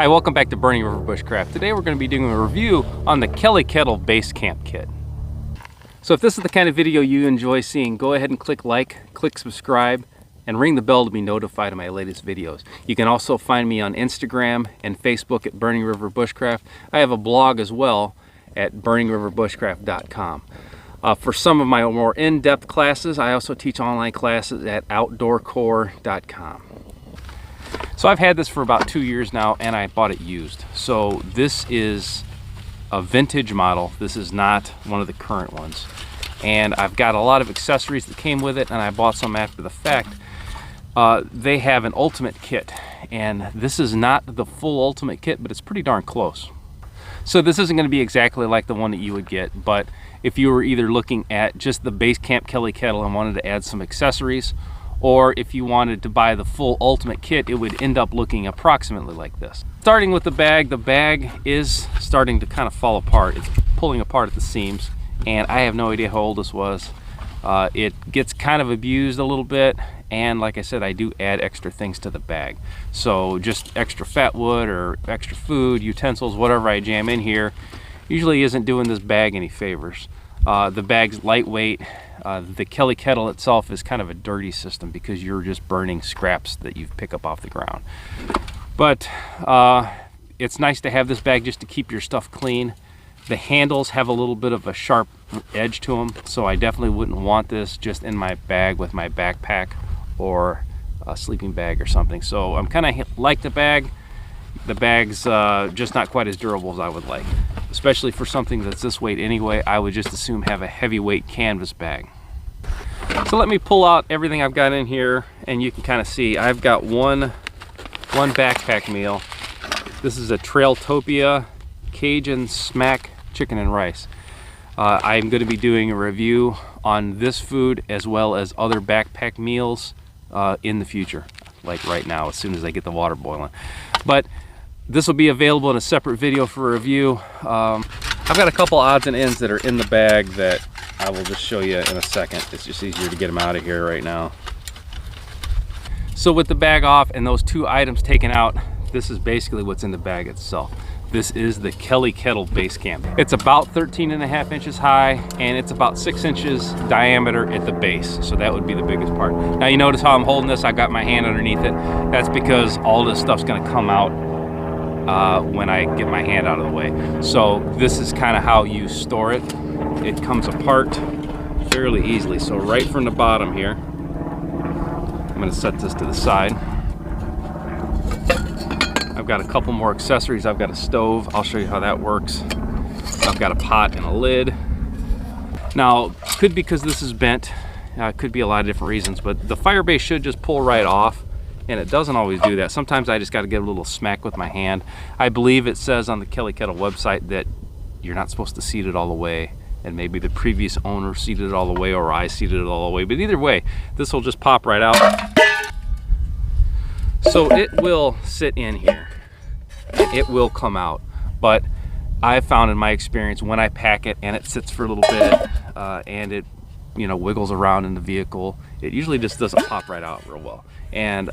Hi, welcome back to Burning River Bushcraft. Today we're going to be doing a review on the Kelly Kettle Base Camp kit. So if this is the kind of video you enjoy seeing, go ahead and click like, click subscribe, and ring the bell to be notified of my latest videos. You can also find me on Instagram and Facebook at Burning River Bushcraft. I have a blog as well at burningriverbushcraft.com. For some of my more in-depth classes, I also teach online classes at outdoorcore.com. So I've had this for about 2 years now, and I bought it used. So this is a vintage model. This is not one of the current ones. And I've got a lot of accessories that came with it, and I bought some after the fact. They have an ultimate kit, and this is not the full ultimate kit, but it's pretty darn close. So this isn't going to be exactly like the one that you would get, but if you were either looking at just the Base Camp Kelly Kettle and wanted to add some accessories, or if you wanted to buy the full ultimate kit, it would end up looking approximately like this. Starting with the bag is starting to kind of fall apart. It's pulling apart at the seams, and I have no idea how old this was. It gets kind of abused a little bit, and like I said, I do add extra things to the bag. So just extra fat wood or extra food, utensils, whatever I jam in here, usually isn't doing this bag any favors. The bag's lightweight. The Kelly Kettle itself is kind of a dirty system because you're just burning scraps that you pick up off the ground. But it's nice to have this bag just to keep your stuff clean. The handles have a little bit of a sharp edge to them, so I definitely wouldn't want this just in my bag with my backpack or a sleeping bag or something. So I'm kind of like the bag. The bag's just not quite as durable as I would like. Especially for something that's this weight anyway, I would just assume have a heavyweight canvas bag. So let me pull out everything I've got in here, and you can kind of see I've got one backpack meal. This is a Trailtopia Cajun Smack Chicken and Rice. I'm going to be doing a review on this food as well as other backpack meals in the future, like right now, as soon as I get the water boiling. But this will be available in a separate video for review. I've got a couple odds and ends that are in the bag that I will just show you in a second. It's just easier to get them out of here right now. So with the bag off and those two items taken out, this is basically what's in the bag itself. This is the Kelly Kettle Base Camp. It's about 13.5 inches high, and it's about 6 inches diameter at the base. So that would be the biggest part. Now you notice how I'm holding this, I've got my hand underneath it. That's because all this stuff's gonna come out when I get my hand out of the way. So this is kind of how you store it. It comes apart fairly easily. So right from the bottom here, I'm gonna set this to the side. I've got a couple more accessories. I've got a stove. I'll show you how that works. I've got a pot and a lid. Now, could because this is bent, could be a lot of different reasons, but the fire base should just pull right off, and it doesn't always do that. Sometimes I just got to get a little smack with my hand. I believe it says on the Kelly Kettle website that you're not supposed to seat it all the way, and maybe the previous owner seated it all the way, or I seated it all the way, but either way, this will just pop right out. So it will sit in here. It will come out, but I've found in my experience when I pack it and it sits for a little bit and it wiggles around in the vehicle, it usually just doesn't pop right out real well. And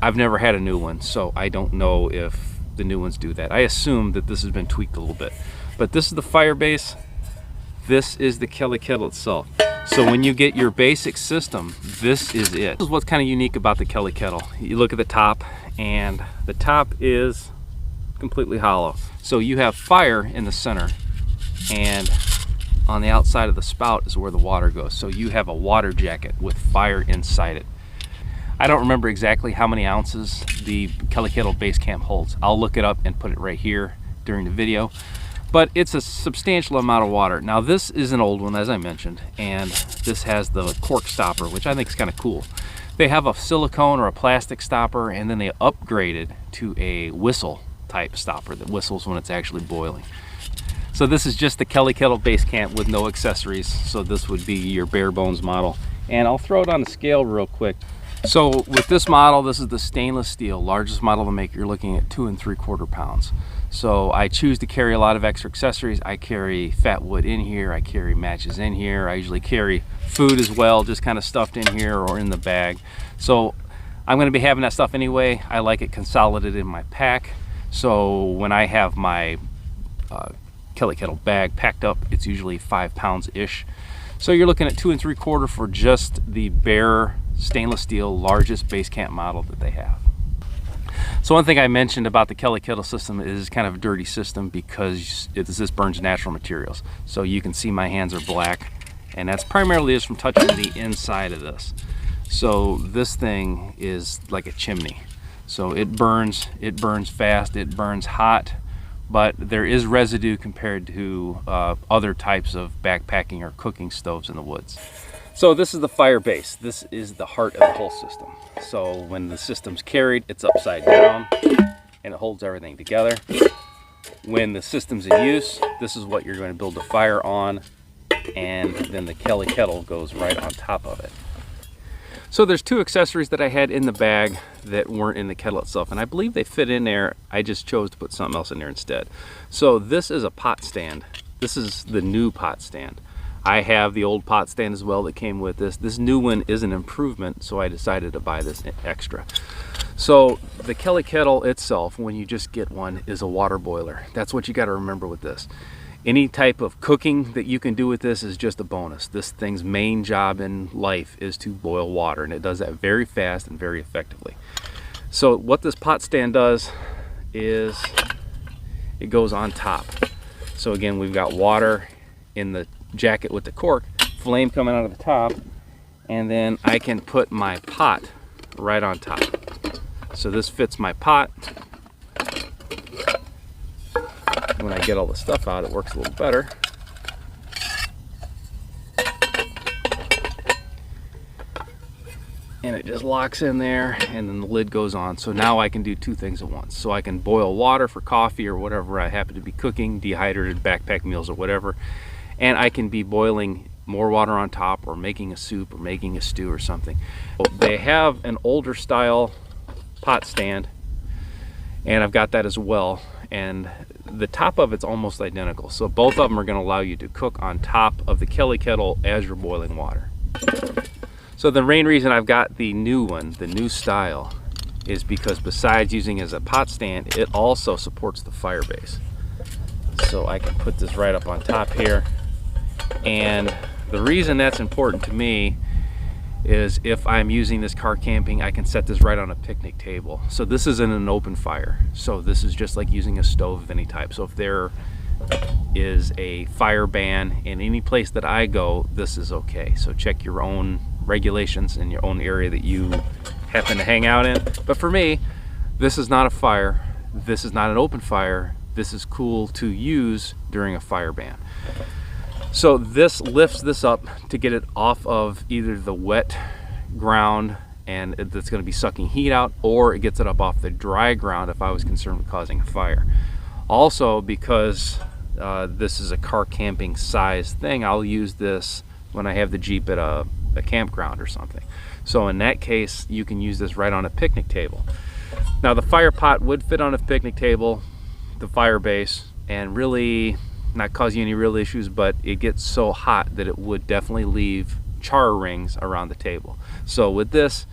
I've never had a new one, so I don't know if the new ones do that. I assume that this has been tweaked a little bit. But this is the fire base. This is the Kelly Kettle itself. So when you get your basic system, this is it. This is what's kind of unique about the Kelly Kettle. You look at the top, and the top is completely hollow. So you have fire in the center, and on the outside of the spout is where the water goes. So you have a water jacket with fire inside it. I don't remember exactly how many ounces the Kelly Kettle Base Camp holds. I'll look it up and put it right here during the video. But it's a substantial amount of water. Now this is an old one, as I mentioned, and this has the cork stopper, which I think is kind of cool. They have a silicone or a plastic stopper, and then they upgraded to a whistle type stopper that whistles when it's actually boiling. So this is just the Kelly Kettle Base Camp with no accessories. So this would be your bare bones model. And I'll throw it on the scale real quick. So with this model, this is the stainless steel, largest model to make. You're looking at 2 3/4 pounds. So I choose to carry a lot of extra accessories. I carry fat wood in here, I carry matches in here, I usually carry food as well, just kind of stuffed in here or in the bag. So I'm going to be having that stuff anyway. I like it consolidated in my pack. So when I have my Kelly Kettle bag packed up, it's usually 5 pounds-ish. So you're looking at 2 3/4 for just the bare stainless steel largest base camp model that they have. So one thing I mentioned about the Kelly Kettle system is kind of a dirty system because this burns natural materials. So you can see my hands are black, and that's primarily just from touching the inside of this. So this thing is like a chimney. So it burns fast, it burns hot, but there is residue compared to other types of backpacking or cooking stoves in the woods. So this is the fire base. This is the heart of the whole system. So when the system's carried, it's upside down and it holds everything together. When the system's in use, this is what you're going to build the fire on, and then the Kelly Kettle goes right on top of it. So there's 2 accessories that I had in the bag that weren't in the kettle itself, and I believe they fit in there. I just chose to put something else in there instead. So this is a pot stand. This is the new pot stand. I have the old pot stand as well that came with this. This new one is an improvement, so I decided to buy this extra. So the Kelly Kettle itself, when you just get one, is a water boiler. That's what you got to remember with this. Any type of cooking that you can do with this is just a bonus. This thing's main job in life is to boil water, and it does that very fast and very effectively. So what this pot stand does is it goes on top. So again, we've got water in the jacket with the cork, flame coming out of the top, and then I can put my pot right on top. So this fits my pot. When I get all the stuff out, it works a little better. And it just locks in there, and then the lid goes on. So now I can do 2 things at once. So I can boil water for coffee or whatever I happen to be cooking, dehydrated backpack meals or whatever, and I can be boiling more water on top or making a soup or making a stew or something. They have an older style pot stand, and I've got that as well, and the top of it's almost identical. So both of them are going to allow you to cook on top of the Kelly Kettle as you're boiling water. So the main reason I've got the new one, the new style, is because besides using it as a pot stand, it also supports the fire base. So I can put this right up on top here. And the reason that's important to me is if I'm using this car camping, I can set this right on a picnic table. So this isn't an open fire. So this is just like using a stove of any type. So if there is a fire ban in any place that I go, this is okay. So check your own regulations in your own area that you happen to hang out in. But for me, this is not a fire. This is not an open fire. This is cool to use during a fire ban. So this lifts this up to get it off of either the wet ground and that's going to be sucking heat out, or it gets it up off the dry ground if I was concerned with causing a fire. Also, because this is a car camping size thing, I'll use this when I have the Jeep at a campground or something. So in that case, you can use this right on a picnic table. Now the fire pot would fit on a picnic table, the fire base, and really not cause you any real issues, but it gets so hot that it would definitely leave char rings around the table. So with this,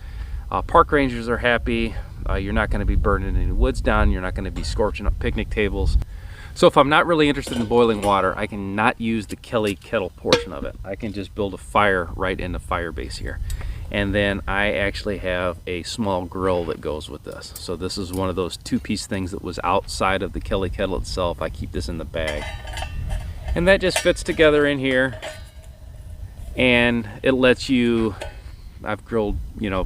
park rangers are happy. You're not going to be burning any woods down. You're not going to be scorching up picnic tables. So if I'm not really interested in boiling water, I can not use the Kelly Kettle portion of it. I can just build a fire right in the fire base here. And then I actually have a small grill that goes with this. So this is one of those 2-piece things that was outside of the Kelly Kettle itself. I keep this in the bag. And that just fits together in here. And it lets you, I've grilled,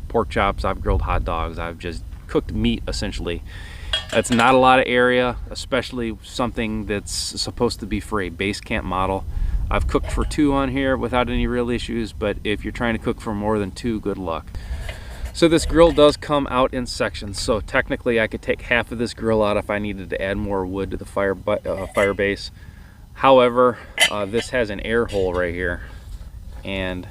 pork chops, I've grilled hot dogs, I've just cooked meat essentially. That's not a lot of area, especially something that's supposed to be for a base camp model. I've cooked for 2 on here without any real issues, but if you're trying to cook for more than 2, good luck. So this grill does come out in sections, so technically I could take half of this grill out if I needed to add more wood to the fire base. However, this has an air hole right here, and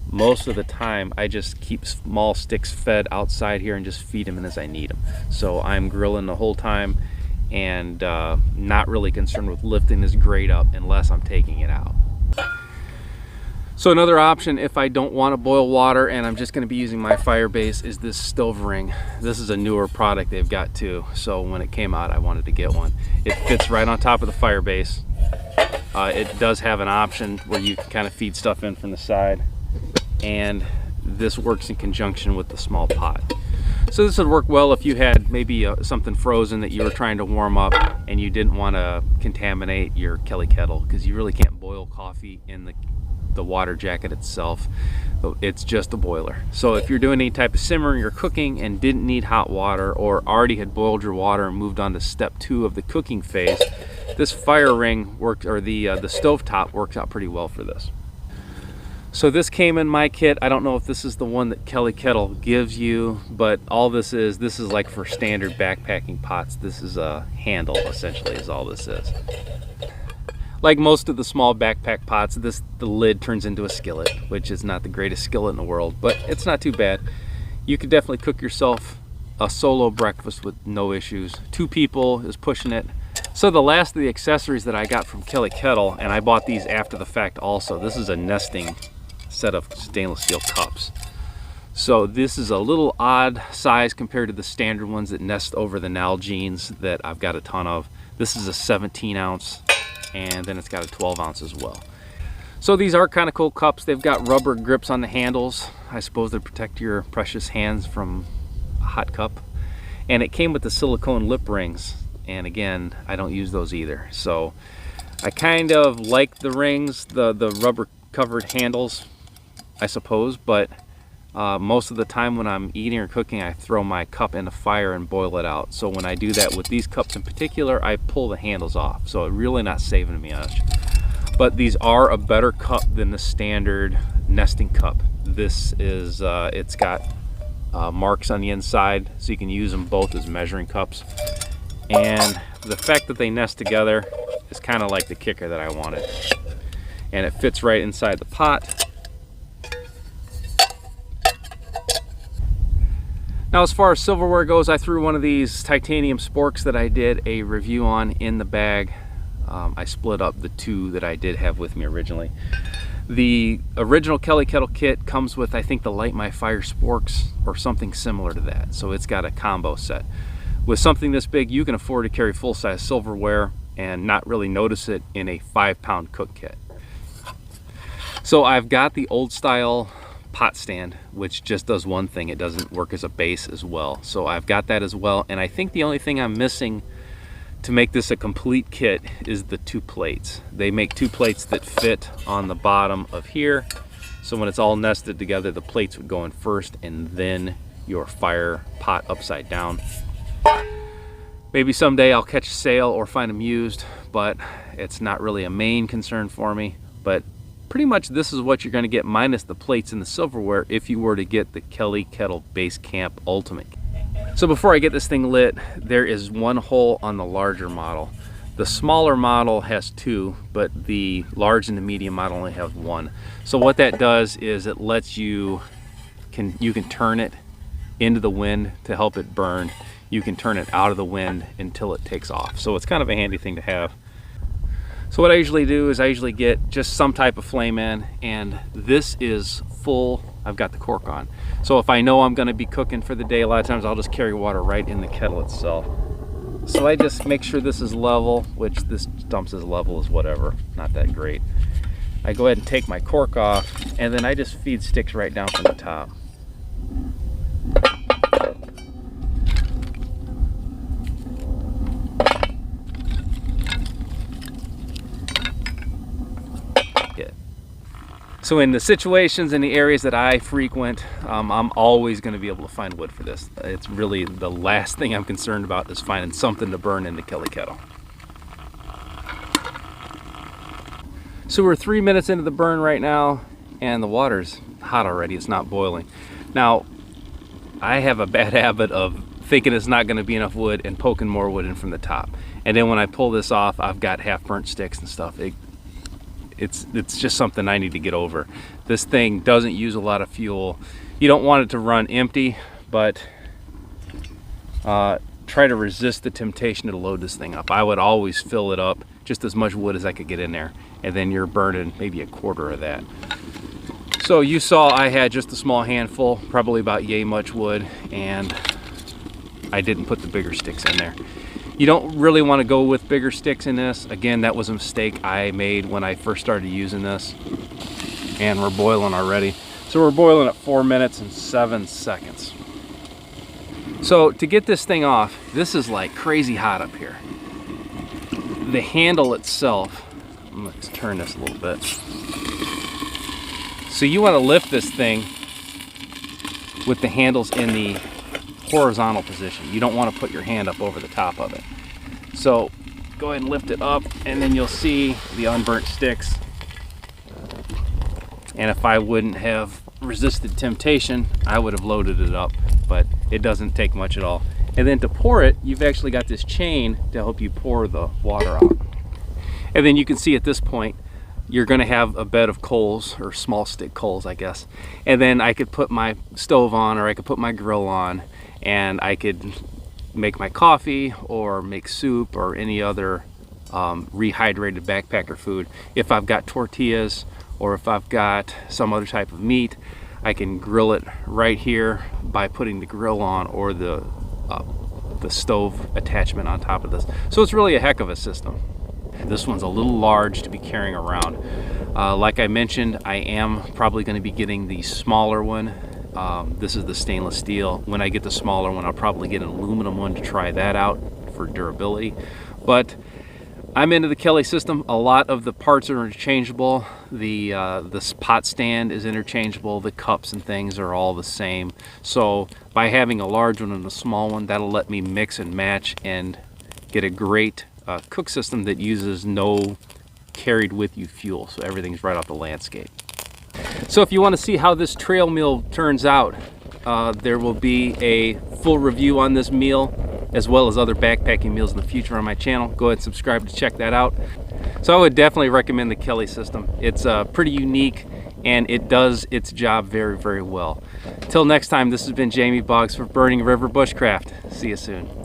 most of the time I just keep small sticks fed outside here and just feed them in as I need them. So I'm grilling the whole time and not really concerned with lifting this grate up unless I'm taking it out. So another option if I don't want to boil water and I'm just going to be using my fire base is this stove ring. This is a newer product they've got too, so when it came out I wanted to get one. It fits right on top of the fire base. It does have an option where you can kind of feed stuff in from the side, and this works in conjunction with the small pot. So this would work well if you had maybe something frozen that you were trying to warm up and you didn't want to contaminate your Kelly kettle, because you really can't boil coffee in the water jacket itself. It's just a boiler. So if you're doing any type of simmering or cooking and didn't need hot water, or already had boiled your water and moved on to step 2 of the cooking phase, this fire ring works, or the stove top works out pretty well for this. So this came in my kit. I don't know if this is the one that Kelly Kettle gives you, but all this is like for standard backpacking pots. This is a handle, essentially, is all this is. Like most of the small backpack pots, the lid turns into a skillet, which is not the greatest skillet in the world, but it's not too bad. You could definitely cook yourself a solo breakfast with no issues. 2 people is pushing it. So the last of the accessories that I got from Kelly Kettle, and I bought these after the fact also, this is a nesting set of stainless steel cups. So this is a little odd size compared to the standard ones that nest over the Nalgene's that I've got a ton of. This is a 17 ounce, and then it's got a 12 ounce as well. So these are kind of cool cups. They've got rubber grips on the handles. I suppose they protect your precious hands from a hot cup. And it came with the silicone lip rings, and again, I don't use those either. So I kind of like the rings, the rubber covered handles, I suppose, but most of the time when I'm eating or cooking, I throw my cup in the fire and boil it out. So when I do that with these cups in particular, I pull the handles off. So it's really not saving me much. But these are a better cup than the standard nesting cup. This is, it's got marks on the inside, so you can use them both as measuring cups. And the fact that they nest together is kind of like the kicker that I wanted. And it fits right inside the pot. Now, as far as silverware goes, I threw one of these titanium sporks that I did a review on in the bag. I split up the 2 that I did have with me originally. The original Kelly Kettle kit comes with, I think, the Light My Fire sporks or something similar to that. So it's got a combo set. With something this big, you can afford to carry full-size silverware and not really notice it in a 5-pound cook kit. So I've got the old style pot stand, which just does one thing. It doesn't work as a base as well. So I've got that as well. And I think the only thing I'm missing to make this a complete kit is the 2 plates. They make 2 plates that fit on the bottom of here. So when it's all nested together, the plates would go in first and then your fire pot upside down. Maybe someday I'll catch a sale or find them used, but it's not really a main concern for me. But pretty much this is what you're going to get minus the plates and the silverware if you were to get the Kelly Kettle Base Camp Ultimate. So before I get this thing lit, there is 1 hole on the larger model. The smaller model has 2, but the large and the medium model only have 1. So what that does is it lets you can turn it into the wind to help it burn. You can turn it out of the wind until it takes off. So it's kind of a handy thing to have. So what I usually do is I usually get just some type of flame in, and this is full. I've got the cork on. So if I know I'm going to be cooking for the day, a lot of times I'll just carry water right in the kettle itself. So I just make sure this is level, which this dumps as level as whatever, not that great. I go ahead and take my cork off, and then I just feed sticks right down from the top. So in the situations and the areas that I frequent, I'm always going to be able to find wood for this. It's really the last thing I'm concerned about is finding something to burn in the Kelly Kettle. So we're 3 minutes into the burn right now, and the water's hot already. It's not boiling. Now, I have a bad habit of thinking it's not going to be enough wood and poking more wood in from the top. And then when I pull this off, I've got half burnt sticks and stuff. It's just something I need to get over. This thing doesn't use a lot of fuel. You don't want it to run empty, but try to resist the temptation to load this thing up. I would always fill it up, just as much wood as I could get in there, and then you're burning maybe a quarter of that. So you saw I had just a small handful, probably about yay much wood, and I didn't put the bigger sticks in there. You don't really want to go with bigger sticks in this. Again, that was a mistake I made when I first started using this. And we're boiling already. So we're boiling at 4 minutes and 7 seconds. So to get this thing off, this is like crazy hot up here. The handle itself, let's turn this a little bit. So you want to lift this thing with the handles in the horizontal position. You don't want to put your hand up over the top of it. So go ahead and lift it up, and then you'll see the unburnt sticks. And if I wouldn't have resisted temptation, I would have loaded it up, but it doesn't take much at all. And then to pour it, you've actually got this chain to help you pour the water out. And then you can see at this point, you're going to have a bed of coals, or small stick coals, I guess. And then I could put my stove on, or I could put my grill on, and I could make my coffee or make soup or any other rehydrated backpacker food. If I've got tortillas or if I've got some other type of meat, I can grill it right here by putting the grill on or the stove attachment on top of this. So it's really a heck of a system. This one's a little large to be carrying around. Like I mentioned, I am probably going to be getting the smaller one. This is the stainless steel. When I get the smaller one, I'll probably get an aluminum one to try that out for durability. But I'm into the Kelly system. A lot of the parts are interchangeable. This pot stand is interchangeable. The cups and things are all the same. So by having a large one and a small one, that'll let me mix and match and get a great cook system that uses no carried with you fuel. So everything's right off the landscape. So if you want to see how this trail meal turns out, there will be a full review on this meal as well as other backpacking meals in the future on my channel. Go ahead and subscribe to check that out. So I would definitely recommend the Kelly system. It's pretty unique and it does its job very, very well. Till next time, this has been Jamie Boggs for Burning River Bushcraft. See you soon.